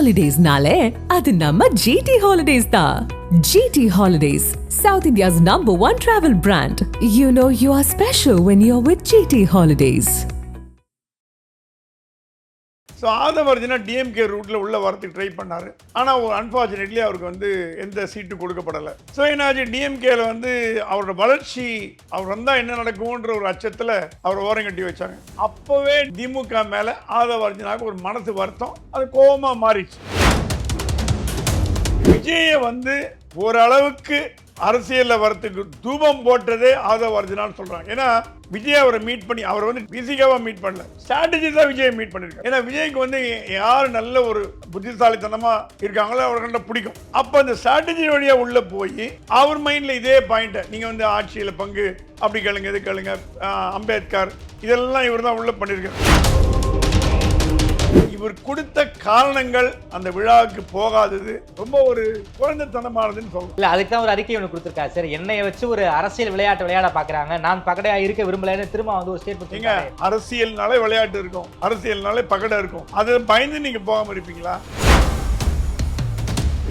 Holidays-nale, adu namma GT Holidays da. GT Holidays, South India's #1 travel brand. You know you are special when you're with GT Holidays. So ஆதவர்ஜனா DMK ரூட்டில் உள்ள வரத்துக்கு try பண்ணார். ஆனால் unfortunately அவருக்கு வந்து எந்த சீட்டு கொடுக்கப்படலை. ஸோ என்னாச்சு, டிஎம்கேல வந்து அவரோட வளர்ச்சி, அவர் வந்தால் என்ன நடக்கும்ன்ற ஒரு அச்சத்தில் அவர் ஓரம் கட்டி வச்சாங்க. அப்போவே திமுக மேலே ஆதவர்ஜனாவுக்கு ஒரு மனசு வருத்தம், அது கோபமாக மாறிச்சு. விஜயை வந்து ஓரளவுக்கு அரசியல்ல வரத்துக்கு தூபம் போட்டதே ஆதவர்ஜனான்னு சொல்றாங்க. ஏன்னா விஜய் அவரை மீட் பண்ணி, அவர் வந்து பிசிக்காவா மீட் பண்ணல, ஸ்ட்ராட்டஜி தான் விஜய் மீட் பண்ணிருக்காரு. ஏன்னா விஜய்க்கு வந்து யார் நல்ல ஒரு புத்திசாலித்தனமா இருக்காங்களோ அவர்கிட்ட பிடிக்கும். அப்ப அந்த ஸ்ட்ராட்டஜி வழியா உள்ள போய் அவர் மைண்ட்ல இதே பாயிண்ட், நீங்க வந்து ஆட்சியில பங்கு அப்படி கேளுங்க, இது கேளுங்க, அம்பேத்கர், இதெல்லாம் இவர் தான் உள்ள பண்ணிருக்காரு. இவர் கொடுத்த காரணங்கள் அந்த விழாவுக்கு போகாதது ரொம்ப ஒரு குழந்தைத்தனமானதுன்னு சொல்லணும். இல்ல, அதுக்கு தான் ஒரு அறிக்கை ஒன்று கொடுத்திருக்காரு சார். என்னைய வச்சு ஒரு அரசியல் விளையாட்டு விளையாட பாக்குறாங்க, நான் பகடையா இருக்க விரும்பலன்னு திரும்ப வந்து ஒரு ஸ்டேட்மெண்ட். நீங்க அரசியல்னாலே விளையாட்டு இருக்கும், அரசியல்னாலே பகடை இருக்கும், அதை பயந்து நீங்க போகாம இருப்பீங்களா?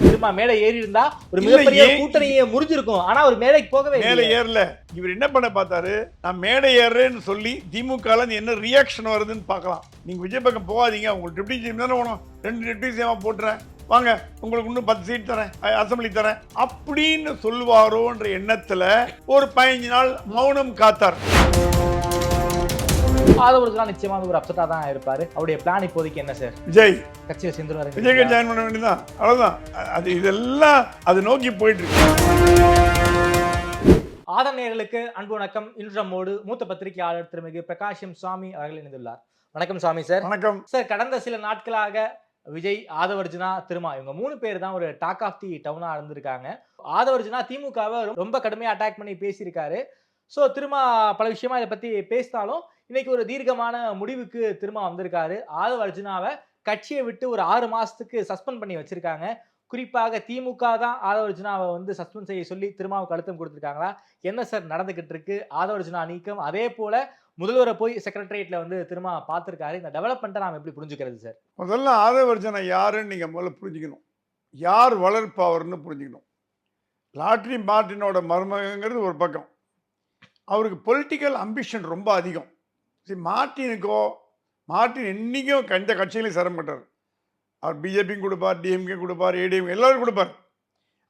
திரும்ப மேடை ஏறி இருந்தா ஒரு மிகப்பெரிய கூட்டணியை முறிஞ்சிருக்கும். ஆனா ஒரு மேடைக்கு போகவே மேலே ஏறல. இவர் என்ன பண்ண பார்த்தாரு, நான் மேடை ஏறேன்னு சொல்லி திமுகல என்ன ரியாக்ஷன் வருதுன்னு பார்க்கலாம். நீங்க விஜய் பக்கம் போகாதீங்க, உங்களுக்கு டெப்டி சீஃப் தானே வேணும், 2 டெப்டி சீஃபா போட்டுறேன், வாங்க உங்களுக்கு இன்னும் 10 சீட் தரேன், அசம்பிளி தரேன் அப்படின்னு சொல்லுவாரோன்ற எண்ணத்துல ஒரு 15 நாள் மௌனம் காத்தார். ஆதவர்ஜனா நிச்சயமா ஒரு அப்செட்டா தான் இருப்பாரு. அவருடைய பிளான் இப்போதைக்கு என்ன சார்? விஜய் கட்சியில சேர்ந்துருவாரு, விஜய்க்கு ஜாயின் பண்ண வேண்டியதான், அவ்வளவுதான். அது இதெல்லாம் அது நோக்கி போயிட்டு இருக்கு. ஆதம் நேயர்களுக்கு அன்பு வணக்கம். இன்று நம்மோடு மூத்த பத்திரிகையாளர் திருமிகு பிரகாஷம் சுவாமி அவர்கள் இணைந்துள்ளார். வணக்கம் சுவாமி சார். வணக்கம் சார். கடந்த சில நாட்களாக விஜய், ஆதவர்ஜனா, திருமா இவங்க 3 பேர் தான் ஒரு டாக் ஆஃப் தி டவுனா இருந்திருக்காங்க. ஆதவர்ஜனா திமுகவை ரொம்ப கடுமையா அட்டாக் பண்ணி பேசியிருக்காரு. ஸோ திருமா பல விஷயமா இதை பத்தி பேசினாலும் இன்னைக்கு ஒரு தீர்க்கமான முடிவுக்கு திருமா வந்திருக்காரு. ஆதவர்ஜனாவை கட்சியை விட்டு ஒரு 6 மாசத்துக்கு சஸ்பெண்ட் பண்ணி வச்சிருக்காங்க. குறிப்பாக திமுக தான் ஆதவர்ஜனாவை வந்து சஸ்பெண்ட் செய்ய சொல்லி திருமாவுக்கு அழுத்தம் கொடுத்துருக்காங்களா? என்ன சார் நடந்துகிட்டு இருக்கு? ஆதவர்ஜனா நீக்கம், அதே போல முதல்வரை போய் செக்ரட்டரியேட்ல வந்து திருமா பார்த்திருக்காரு. இந்த டெவலப்மெண்ட்டை நாம் எப்படி புரிஞ்சுக்கிறது சார்? முதல்ல ஆதவர்ஜனா யாருன்னு நீங்க முதல்ல புரிஞ்சுக்கணும். யார் வளர்ப்பவர்னு புரிஞ்சுக்கணும். லாட்ரி மார்ட்டினோட மருமகங்கிறது ஒரு பக்கம், அவருக்கு பொலிட்டிக்கல் அம்பிஷன் ரொம்ப அதிகம். சரி, மார்ட்டின் என்றைக்கும் எந்த கட்சியிலையும் சேர மாட்டார். அவர் பிஜேபியும் கொடுப்பார், டிஎம்கே கொடுப்பார், ஏடிஎம் எல்லாரும் கொடுப்பார்.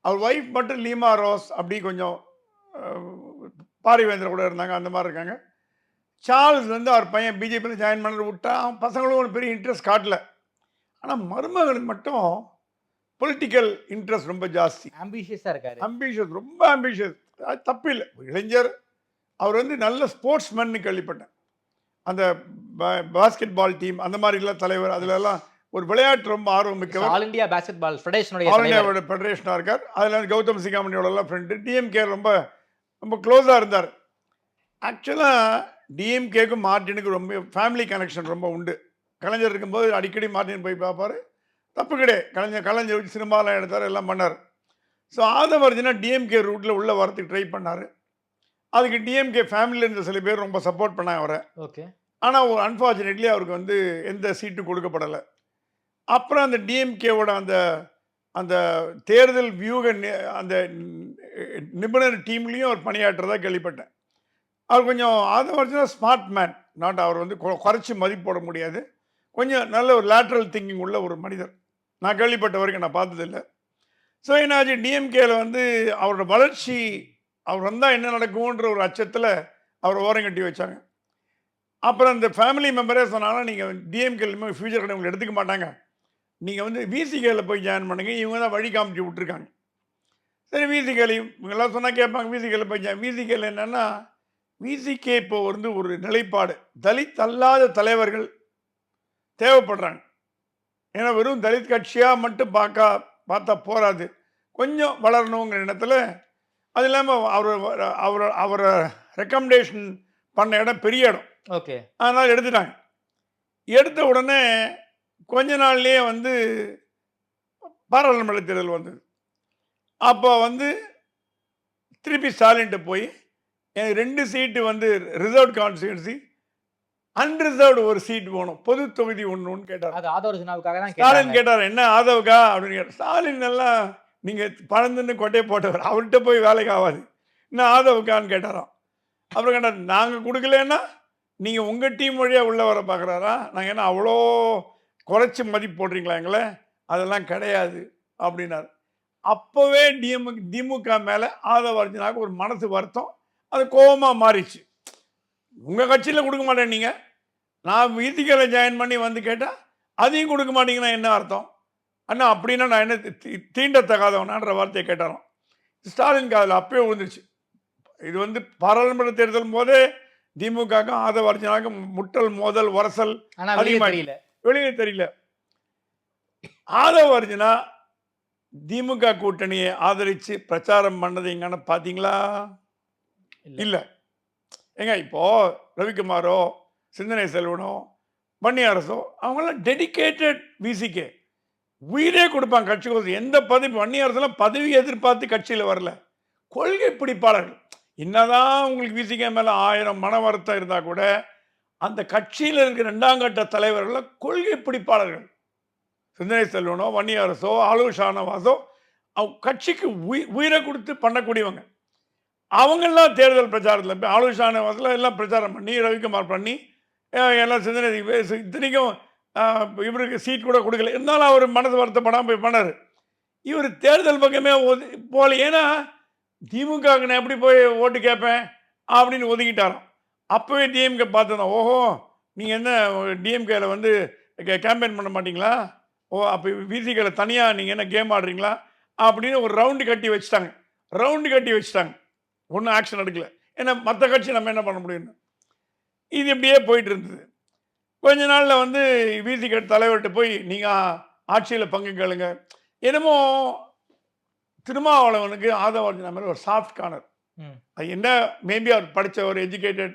அவர் ஒய்ஃப் மட்டும் லீமா ரோஸ் அப்படி கொஞ்சம் பாரிவேந்தர் கூட இருந்தாங்க, அந்த மாதிரி இருக்காங்க. சார்ல்ஸ் வந்து அவர் பையன் பிஜேபியில் ஜாயின் பண்ண விட்டா, அவன் பசங்களும் ஒரு பெரிய இன்ட்ரெஸ்ட் காட்டல. ஆனால் மருமகளுக்கு மட்டும் பொலிட்டிக்கல் இன்ட்ரெஸ்ட் ரொம்ப ஜாஸ்தி. ஆம்பிஷியஸாக இருக்காரு. ஆம்பிஷியஸ், ரொம்ப ஆம்பிஷியஸ். அது தப்பு இல்லை, இளைஞர். அவர் வந்து நல்ல ஸ்போர்ட்ஸ்மேன்னு கேள்விப்பட்டேன். அந்த பாஸ்கெட் பால் டீம் அந்த மாதிரிலாம் தலைவர், அதுலலாம் ஒரு விளையாட்டு ரொம்ப ஆர்வம் மிக்கவர். ஆல் இந்தியா பாஸ்கெட் பால் ஃபெடரேஷனாக இருக்கார். அதில் வந்து கௌதம் சிகாமணியோடலாம் ஃப்ரெண்டு. டிஎம்கே ரொம்ப ரொம்ப க்ளோஸாக இருந்தார். ஆக்சுவலாக டிஎம்கேக்கும் மார்ட்டினுக்கும் ரொம்ப ஃபேமிலி கனெக்ஷன் ரொம்ப உண்டு. கலைஞர் இருக்கும்போது அடிக்கடி மார்ட்டின் போய் பார்ப்பார். தப்பு கிடையாது, கலைஞர் வச்சு சினிமாலாம் எடுத்தார், எல்லாம் பண்ணார். ஸோ ஆதவர்ஜனா டிஎம்கே ரூட்டில் உள்ள வரத்துக்கு ட்ரை பண்ணார். அதுக்கு டிஎம்கே ஃபேமிலியில் இருந்த சில பேர் ரொம்ப சப்போர்ட் பண்ணாங்க அவரை. ஓகே. ஆனால் அன்ஃபார்ச்சுனேட்லி அவருக்கு வந்து எந்த சீட்டும் கொடுக்கப்படலை. அப்புறம் அந்த டிஎம்கேவோட அந்த அந்த தேர்தல் வியூக அந்த நிபுணர் டீம்லேயும் அவர் பணியாற்றுறதா கேள்விப்பட்டேன். அவர் கொஞ்சம் ஆதவர்ஜனா ஸ்மார்ட் மேன், நாட் அவர் வந்து குறைச்சி மதிப்பு போட முடியாது. கொஞ்சம் நல்ல ஒரு லேட்ரல் திங்கிங் உள்ள ஒரு மனிதர். நான் கேள்விப்பட்ட வரைக்கும் நான் பார்த்ததில்லை. ஸோ என்னாச்சு, டிஎம்கேல வந்து அவரோட வளர்ச்சி, அவர் வந்தால் என்ன நடக்கும்ன்ற ஒரு அச்சத்தில் அவர் ஓரம் கட்டி வச்சாங்க. அப்புறம் இந்த ஃபேமிலி மெம்பரே சொன்னாலும் நீங்கள் டிஎம்கேல ஃபியூச்சர் கடை உங்களை எடுத்துக்க மாட்டாங்க, நீங்கள் வந்து விசிகேல போய் ஜாயின் பண்ணுங்க, இவங்க தான் வழி காமிச்சு விட்டுருக்காங்க. சரி, விசிகேலையும் இவங்கெல்லாம் சொன்னால் கேட்பாங்க, விசிகேல போய் விசிகேல என்னென்னா, விசிகே இப்போ வந்து ஒரு நிலைப்பாடு, தலித் அல்லாத தலைவர்கள் தேவைப்படுறாங்க. ஏன்னா வெறும் தலித் கட்சியாக மட்டும் பார்த்தா போகாது, கொஞ்சம் வளரணுங்கிற எண்ணத்தில். அது இல்லாமல் அவரை ரெக்கமெண்டேஷன் பண்ண இடம் பெரிய இடம். ஓகே. அதனால் எடுத்துட்டாங்க. எடுத்த உடனே கொஞ்ச நாள்லேயே வந்து பாராளுமன்ற தேர்தல் வந்தது. அப்போ வந்து திருப்பி ஸ்டாலின்கிட்ட போய் எனக்கு 2 சீட்டு வந்து ரிசர்வ் கான்ஸ்டியூன்சி அன்ரிசர்வ்டு ஒரு சீட் வேணும், பொது தொகுதி ஒன்றுன்னு கேட்டார். அது ஆதவர்ஜுனாவுக்காக தான் ஸ்டாலின் கேட்டாங்க. கேட்டார், என்ன ஆதவுக்கா அப்படின்னு கேட்டார். ஸ்டாலின் எல்லாம் நீங்கள் பழந்துன்னு கொட்டையை போட்டவர், அவர்கிட்ட போய் வேலைக்கு ஆகாது, என்ன ஆதவுக்கான்னு கேட்டாராம். அப்புறம் கேட்டார், நாங்கள் கொடுக்கலன்னா நீங்கள் உங்கள் டீம் வழியாக உள்ள வர பார்க்குறாரா, நாங்கள் என்ன அவ்வளோ குறைச்சி மதிப்பு போடுறீங்களா எங்களை, அதெல்லாம் கிடையாது அப்படின்னார். அப்போவே திமுக மேலே ஆதவர்ஜுனாவுக்கு ஒரு மனசு வருத்தம், அது கோபமாக மாறிச்சு. உங்கள் கட்சியில் கொடுக்க மாட்டேன் நீங்கள், நான் வீதிகளை ஜாயின் பண்ணி வந்து கேட்டால் அதையும் கொடுக்க மாட்டீங்கன்னா என்ன அர்த்தம் அண்ணா, அப்படின்னா நான் என்ன தீண்டத்தகாதவனான்ற வார்த்தையை கேட்டாராம். ஸ்டாலினுக்கு அதில் அப்பயே விழுந்துருச்சு. இது வந்து பாராளுமன்ற தேர்தல் போதே திமுகவுக்கும் ஆதவர்ஜுனாவுக்கும் முட்டல் மோதல் உரசல் அதிகமாக வெளியே தெரியல. ஆதவர்ஜுனா திமுக கூட்டணியை ஆதரித்து பிரச்சாரம் பண்ணது எங்கன்னா பார்த்தீங்களா? இல்லை. ஏங்க இப்போ ரவிக்குமாரோ சிந்தனை செல்வனோ வன்னியரசோ அவங்களாம் டெடிக்கேட்டட் விசிகே, உயிரே கொடுப்பாங்க கட்சிக்கு. எந்த பதவி வன்னியரசெல்லாம் பதவி எதிர்பார்த்து கட்சியில் வரல, கொள்கை பிடிப்பாளர்கள். என்னதான் உங்களுக்கு விசிகே மேலே 1000 மன வருத்தம் இருந்தால் கூட அந்த கட்சியில் இருக்கிற 2ஆம் கட்ட தலைவர்கள் கொள்கை பிடிப்பாளர்கள். சிந்தனை செல்வனோ வன்னியரசோ ஆலு ஷானவாசோ கட்சிக்கு உயிரை கொடுத்து பண்ணக்கூடியவங்க. அவங்கெல்லாம் தேர்தல் பிரச்சாரத்தில் போய் ஆலு ஷானவாசில் எல்லாம் பிரச்சாரம் பண்ணி ரவிக்குமார் பண்ணி எல்லாம் சிந்தனை இத்தனைக்கும் இவருக்கு சீட் கூட கொடுக்கல, இருந்தாலும் அவர் மனசு வருத்தப்படாமல் போய் பண்ணார். இவர் தேர்தல் பக்கமே போகல. ஏன்னா திமுக நான் எப்படி போய் ஓட்டு கேட்பேன் அப்படின்னு ஒதுக்கிட்டாராம். அப்போவே டிஎம்கே பார்த்துதான், ஓஹோ நீங்கள் என்ன டிஎம்கேல வந்து கேம்பெயின் பண்ண மாட்டிங்களா, ஓ அப்போ விசிகளை தனியாக நீங்கள் என்ன கேம் ஆடுறீங்களா அப்படின்னு ஒரு ரவுண்டு கட்டி வச்சுட்டாங்க. ஒன்றும் ஆக்ஷன் எடுக்கல. ஏன்னா மற்ற கட்சி நம்ம என்ன பண்ண முடியும்னு இது இப்படியே போயிட்டு இருந்தது. கொஞ்ச நாளில் வந்து விசிக தலைவர்கிட்ட போய் நீங்கள் ஆட்சியில் பங்கு கேளுங்க. என்னமோ திருமாவளவனுக்கு ஆதவர்ஜுனா மேலே ஒரு சாஃப்ட் கார்னர். அது என்ன, மேபி அவர் படித்த ஒரு எஜுகேட்டட்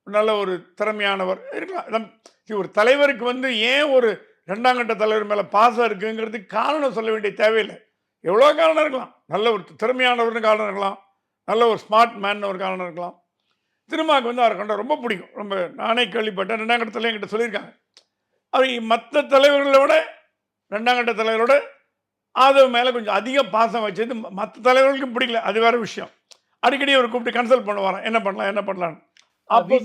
நல்ல ஒரு திறமையானவர் இருக்கலாம். ஒரு தலைவருக்கு வந்து ஏன் ஒரு 2ஆம் கட்ட தலைவர் மேலே பாசம் இருக்குங்கிறதுக்கு காரணம் சொல்ல வேண்டிய தேவையில்லை. எவ்வளோ காரணம் இருக்கலாம். நல்ல ஒரு திறமையானவர்னு காரணம் இருக்கலாம், நல்ல ஒரு ஸ்மார்ட் மேன் ஒரு காரணம் இருக்கலாம். திருமாவுக்கு வந்து அவரை கண்ட ரொம்ப பிடிக்கும். ரொம்ப நானே கேள்விப்பட்டேன், 2ஆம் கட்ட தலைவர் என்கிட்ட சொல்லியிருக்காங்க. அவர் மற்ற தலைவர்களை விட 2ஆம் கட்ட தலைவரோட ஆதவ் மேலே கொஞ்சம் அதிக பாசம் வச்சது மற்ற தலைவர்களுக்கும் பிடிக்கல, அது வேற விஷயம். அடிக்கடி அவர் கூப்பிட்டு கன்சல்ட் பண்ணுவாராம், என்ன பண்ணலாம். அப்போ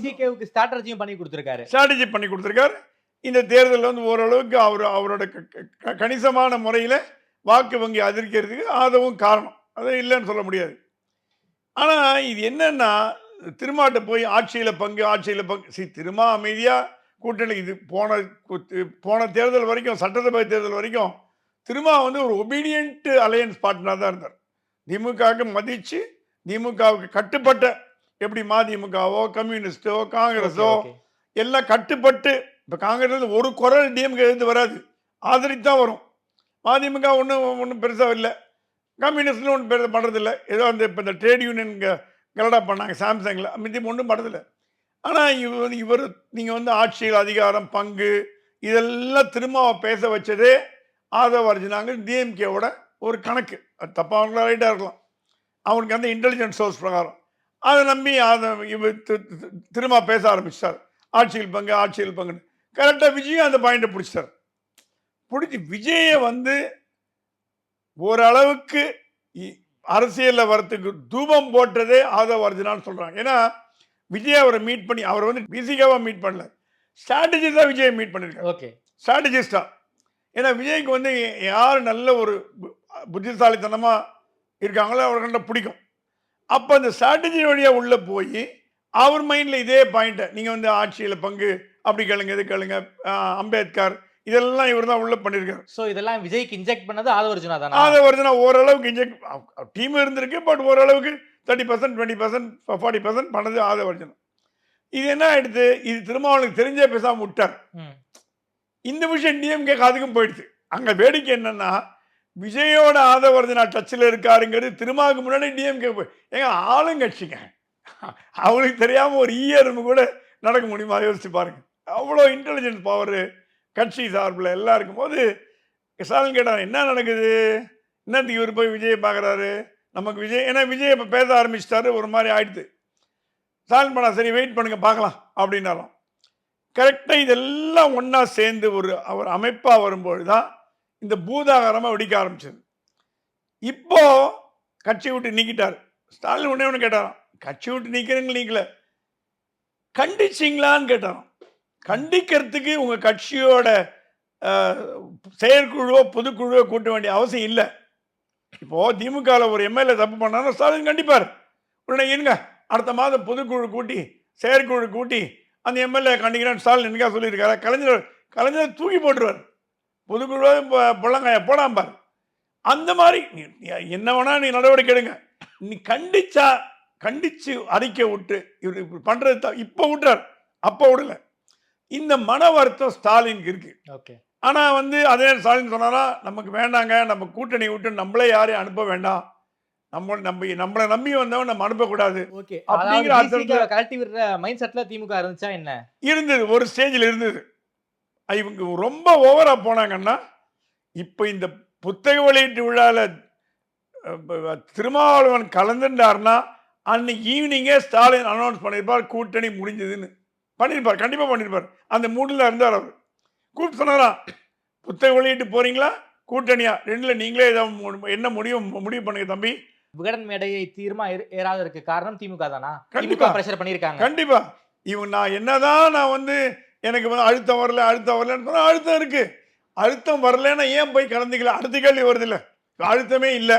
ஸ்ட்ராட்டஜியும் பண்ணி கொடுத்துருக்காரு. இந்த தேர்தலில் வந்து ஓரளவுக்கு அவரோட கணிசமான முறையில் வாக்கு வங்கி அதிகரிக்கிறதுக்கு ஆதவும் காரணம், அது இல்லைன்னு சொல்ல முடியாது. ஆனால் இது என்னன்னா, திருமாட்ட போய் ஆட்சியில் பங்கு திருமா அமைதியாக கூட்டணி இது போன தேர்தல் வரைக்கும், சட்டசபை தேர்தல் வரைக்கும் திருமா வந்து ஒரு ஒபீடியன்ட் அலையன்ஸ் பார்ட்னராக தான் இருந்தார். திமுகவுக்கு மதித்து திமுகவுக்கு கட்டுப்பட்ட, எப்படி மதிமுகவோ கம்யூனிஸ்டோ காங்கிரஸோ எல்லாம் கட்டுப்பட்டு. இப்போ காங்கிரஸ் ஒரு குரல் டிஎம்கே எழுந்து வராது, ஆதரித்தான் வரும். மதிமுக ஒன்றும் பெருசாக இல்லை, கம்யூனிஸ்ட்னு ஒன்றும் பெருசாக பண்ணுறதில்லை. ஏதோ அந்த இப்போ இந்த ட்ரேட் யூனியன் கலடா பண்ணாங்க சாம்சங்கில், மிதி ஒன்றும் பண்ணுறதில்லை. ஆனால் இவர் நீங்கள் வந்து ஆட்சியில் அதிகாரம் பங்கு இதெல்லாம் திருமாவை பேச வச்சதே ஆதவர்ஜுனாங்க டிஎம்கேவோட ஒரு கணக்கு. அது தப்பாக ரைட்டாக இருக்கலாம், அவனுக்கு அந்த இன்டெலிஜென்ஸ் சோர்ஸ் பிரகாரம் அதை நம்பி திரும்ப பேச ஆரம்பிச்சிட்டார். ஆட்சியில் பங்குன்னு கரெக்டாக விஜயும் அந்த பாயிண்டை பிடிச்சிட்டார். விஜயை வந்து ஓரளவுக்கு அரசியலில் வரத்துக்கு தூபம் போட்டதே ஆதவர்ஜுனான்னு சொல்கிறாங்க. ஏன்னா விஜய் அவரை மீட் பண்ணி, அவர் வந்து பிசிகாவாக மீட் பண்ணல, ஸ்ட்ராட்டஜிஸ்டாக விஜயை மீட் பண்ணியிருக்காரு. ஓகே, ஸ்ட்ராட்டஜிஸ்டாக. ஏன்னா விஜய்க்கு வந்து யார் நல்ல ஒரு புத்திசாலித்தனமாக இருக்காங்களோ அவர்கிட்ட பிடிக்கும். அப்போ அந்த ஸ்ட்ராட்டஜி வழியாக உள்ளே போய் அவர் மைண்டில் இதே பாயிண்ட்டை, நீங்கள் வந்து ஆட்சியில் பங்கு அப்படி கேளுங்க, இது கேளுங்க, அம்பேத்கர் இதெல்லாம் இவர் தான் உள்ளே பண்ணியிருக்காரு. ஸோ இதெல்லாம் விஜய்க்கு இன்ஜெக்ட் பண்ணது ஆதவர்ஜுனா தான். ஆதவர்ஜுனா ஓரளவுக்கு இன்ஜெக்ட், டீம் இருந்திருக்கு, பட் ஓரளவுக்கு 30%, 20%, 40% பண்ணது ஆதவர்ஜுனா. இது என்ன ஆயிடுது, இது திருமாவளவனுக்கு தெரிஞ்சே பேசாமல் விட்டார். இந்த விஷயம் டிஎம்கே அதுக்கும் போயிடுச்சு. அங்கே வேடிக்கை என்னன்னா, விஜயோட ஆதவர்ஜுனா டச்சில் இருக்காருங்கிறது திருமாவுக்கு முன்னாடி டிஎம்கே போய், ஏங்க ஆளுங்கட்சிங்க, அவங்களுக்கு தெரியாமல் ஒரு ஈயரும்பு கூட நடக்க முடியுமா யோசிச்சு பாருங்க. அவ்வளோ இன்டெலிஜென்ஸ் பவர் கட்சி சார்பில் எல்லாம் இருக்கும்போது ஸ்டாலின் கேட்டார், என்ன நடக்குது, என்னத்துக்கு இவர் போய் விஜயை பார்க்குறாரு, நமக்கு விஜய், ஏன்னா விஜய் இப்போ பேச ஆரம்பிச்சிட்டாரு, ஒரு மாதிரி ஆயிடுது. ஸ்டாலின் பண்ணா சரி வெயிட் பண்ணுங்க பார்க்கலாம் அப்படின்னாலும் கரெக்டாக இதெல்லாம் ஒன்றா சேர்ந்து அவர் அமைப்பாக வரும்போது தான் இந்த பூதாகரமாக வெடிக்க ஆரம்பிச்சது. இப்போ கட்சி விட்டு நீக்கிட்டார். ஸ்டாலின் ஒன்று கேட்டாராம், கட்சி விட்டு நீக்கல, கண்டிச்சிங்களான்னு கேட்டாராம். கண்டிக்கிறதுக்கு உங்கள் கட்சியோட செயற்குழுவோ பொதுக்குழுவோ கூட்ட வேண்டிய அவசியம் இல்லை. இப்போது திமுகவில் ஒரு எம்எல்ஏ தப்பு பண்ணாலும் ஸ்டாலின் கண்டிப்பார். உடனே இருங்க, அடுத்த மாதம் பொதுக்குழு கூட்டி செயற்குழு கூட்டி அந்த எம்எல்ஏ கண்டிக்கிறான்னு ஸ்டாலின் என்னக்கா சொல்லியிருக்காரு. கலைஞர் தூக்கி போட்டுருவார். பொதுக்குழுவே பொள்ளங்காய போடாம்பார். அந்த மாதிரி என்ன வேணா நீ நடவடிக்கை எடுங்க, நீ கண்டிச்சு அறிக்கை விட்டு இவர் இப்படி பண்றது இப்போ விட்டுறார், அப்போ விடல. இந்த மன வருத்தம் ஸ்டாலினுக்கு இருக்கு. ஓகே. ஆனா அதே ஸ்டாலின் சொன்னாரா, நமக்கு வேண்டாங்க, நம்ம கூட்டணி விட்டு நம்மளே யாரையும் அனுப்ப வேண்டாம், நம்மளை நம்பி வந்தவன் நம்ம அனுப்பக்கூடாது அப்படிங்கிற கலட்டி விடுற மைண்ட் செட்ல திமுக இருந்துச்சா என்ன? இருந்தது, ஒரு ஸ்டேஜில் இருந்தது. இவங்க ரொம்ப ஓவரா போனாங்கன்னா, இப்ப இந்த புத்தக வெளியீட்டு விழாவில் திருமாவளவன் கலந்துட்டார்னா அன்னைக்கு ஈவினிங்கே ஸ்டாலின் அனௌன்ஸ் பண்ணியிருப்பார், கூட்டணி முடிஞ்சதுன்னு பண்ணியிருப்பார், கண்டிப்பாக பண்ணியிருப்பார். அந்த மூடில் இருந்தார் அவர். கூப்பிட்டு சொன்னாரா, புத்தக வெளியிட்டு போறீங்களா கூட்டணியா, ரெண்டில் நீங்களே என்ன முடிவு பண்ணுங்க தம்பி. விகடன் மேடையை தீர்மா ஏறாததற்கு காரணம் திமுக தானா? கண்டிப்பா பிரஷர் பண்ணியிருக்காங்க. கண்டிப்பா. இவன் நான் என்னதான் எனக்கு அழுத்தம் வரலன்னு சொன்னா, அழுத்தம் இருக்கு. அழுத்தம் வரலன்னா ஏன் போய் கலந்துக்கல? அடுத்த கேள்வி வருது இல்ல, அழுத்தமே இல்ல.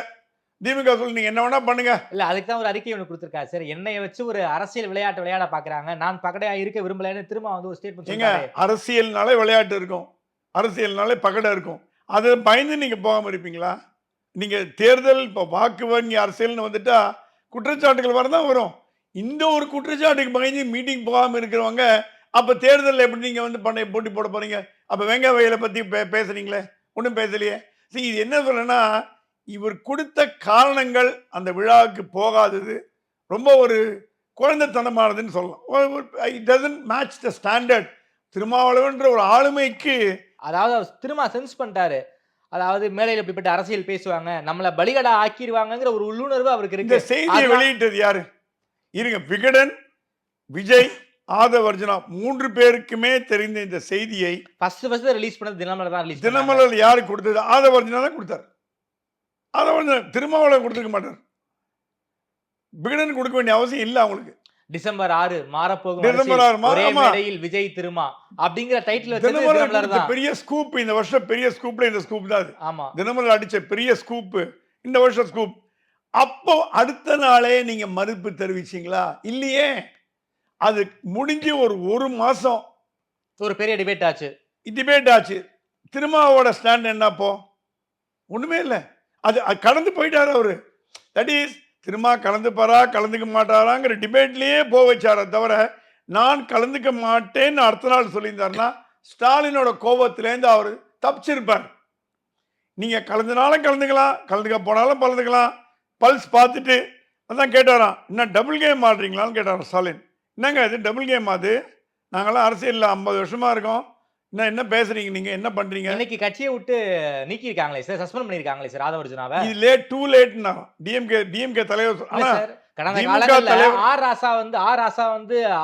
திமுக சொல்லி நீங்க என்ன வேணா பண்ணுங்க. இல்ல, அதுக்கு தான் ஒரு அறிக்கை ஒன்று கொடுத்திருக்காரு சார். என்னைய வச்சு ஒரு அரசியல் விளையாட்டு விளையாட பாக்குறாங்க, நான் பகடையா இருக்க விரும்பலன்னு திரும்ப ஒரு ஸ்டேட்மெண்ட் சொல்றாரு. அரசியல்னாலே விளையாட்டு இருக்கும், அரசியல்னாலே பகடை இருக்கும். அதை பயந்து நீங்க போகாம இருப்பீங்களா? நீங்க தேர்தல் இப்போ வாக்கு வங்கி அரசியல்னு வந்துட்டா குற்றச்சாட்டுகள் வரதான் வரும். இந்த ஒரு குற்றச்சாட்டுக்கு பயந்து மீட்டிங் போகாம இருக்கிறவங்க அப்ப தேர்தலில் எப்படி நீங்க போட்டி போட போறீங்க? அப்ப வெங்க வயலை பத்தி பேசுறீங்களே, ஒன்றும் பேசலையே. சரி, இது என்ன சொல்றேன்னா, இவர் கொடுத்த காரணங்கள் அந்த விழாவுக்கு போகாதது ரொம்ப ஒரு குழந்தைத்தனமானதுன்னு சொல்லலாம். It doesn't match the standard. திருமாவளவன்ற ஒரு ஆளுமைக்கு, அதாவது திருமா சென்ஸ் பண்ணிட்டாரு, அதாவது மேலையில் இப்படிப்பட்ட அரசியல் பேசுவாங்க, நம்மளை பலிகடா ஆக்கிடுவாங்கிற ஒரு உள்ளுணர்வு அவருக்கு இருக்கு. இந்த செய்தியை வெளியிட்டது யாரு? இருங்க, விகடன், விஜய், ஆதவர்ஜனா 3 பேருக்குமே தெரிந்த இந்த செய்தியை ஃபர்ஸ்ட் ரிலீஸ் பண்ணது தினமலர் தான். தினமலர் யாரு கொடுத்தது? ஆதவர்ஜனா தான் கொடுத்தார். ஆதவர்ஜனா திருமாவளவன் கொடுத்துருக்க மாட்டார். விகடன் கொடுக்க வேண்டிய அவசியம் இல்லை அவங்களுக்கு. டிசம்பர் 6 மாறப்போகும் ஒரே மேடையில் விஜய் திருமா அப்படிங்கிற டைட்டில் வச்சது தினமலர் தான். பெரிய ஸ்கூப் இந்த வருஷம், பெரிய ஸ்கூப்ல இந்த ஸ்கூப் தான். ஆமா, தினமலர் அடிச்ச பெரிய ஸ்கூப் இந்த வருஷம் ஸ்கூப். அப்போ அடுத்த நாளே நீங்க மறுப்பு தெரிவிச்சீங்களா? இல்லையே. அது முடிஞ்சு ஒரு மாசம் ஒரு பெரிய டிபேட் ஆச்சு. திருமாவோட ஸ்டாண்ட் என்னப்போ? ஒண்ணுமே இல்லை. அது கடந்து போயிட்டாரு அவரு. தட் இஸ், திருமா கலந்துப்பாரா கலந்துக்க மாட்டாராங்கிற டிபேட்லயே போக வச்சார தவிர, நான் கலந்துக்க மாட்டேன்னு அடுத்த நாள் சொல்லியிருந்தாருன்னா ஸ்டாலினோட கோபத்திலேருந்து அவர் தப்பிச்சிருப்பார். நீங்க கலந்துனாலும் கலந்துக்கலாம், கலந்துக்க போனாலும் கலந்துக்கலாம். பல்ஸ் பார்த்துட்டு அதான் கேட்டாராம், இன்னும் டபுள் கேம் ஆடுறீங்களான்னு கேட்டாராம் ஸ்டாலின். என்னங்க இது டபுள் கேம்? அது நாங்களாம் அரசியலில் 50 வருஷமா இருக்கோம், என்ன பேசுறீங்க, நீங்க என்ன பண்றீங்க? இன்னைக்கு கட்சியை விட்டு நீக்கி இருக்காங்களே சார், சஸ்பெண்ட் பண்ணிருக்காங்களே சார் ஆதவர்ஜனாவை. இது டூ லேட்னா டிஎம்கே தலைவர். ஆனா கடந்த காலங்களில் ஆர் ராசா